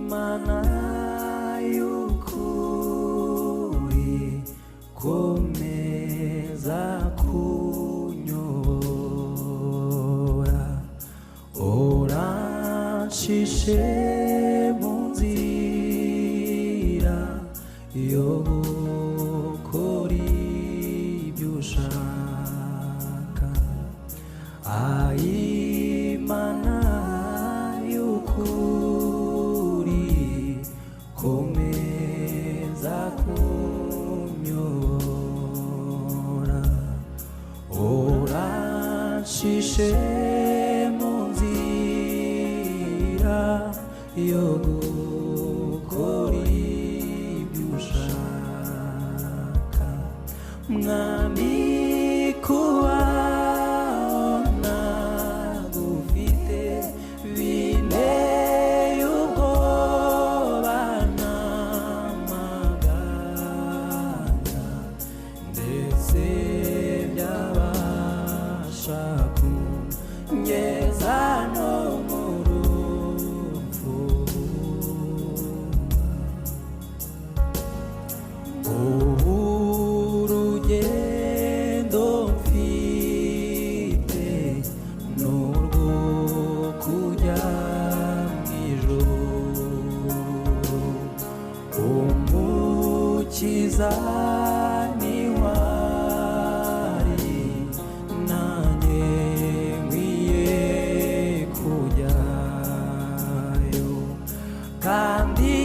Imana y'ukuri komeza kunyobora uranshishe mu nzira yo gukora ibyo ushaka. Imana y'ukuri komeza kunyobora uranshishe mu nzira yo gukora ibyo ushaka. Mwami kubana gufite binteye ubwoba n'amaganya, ndetse byabasha kungeza no mu rupfu. Urugendo mfite n'urwo kujya mu ijuru, Umukiza niwe ari, nanjye nkwiye kujyayo, kandi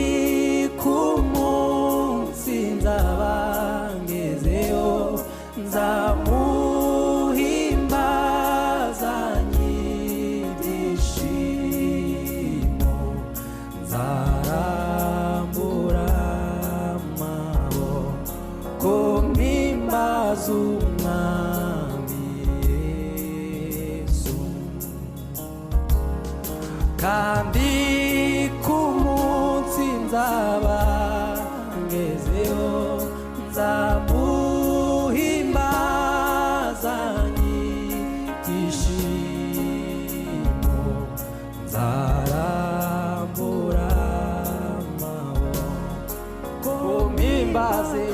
ku munsi nzaba ngezeyo nzamuhimbaza n'ibyishimo, nzarambura amaboko mpimbaza Umwami Yesu, kandi ku munsi nzaba ngezeyo nzamuhimbaza n'ibyishimo, nzarambura amaboko mpimbaze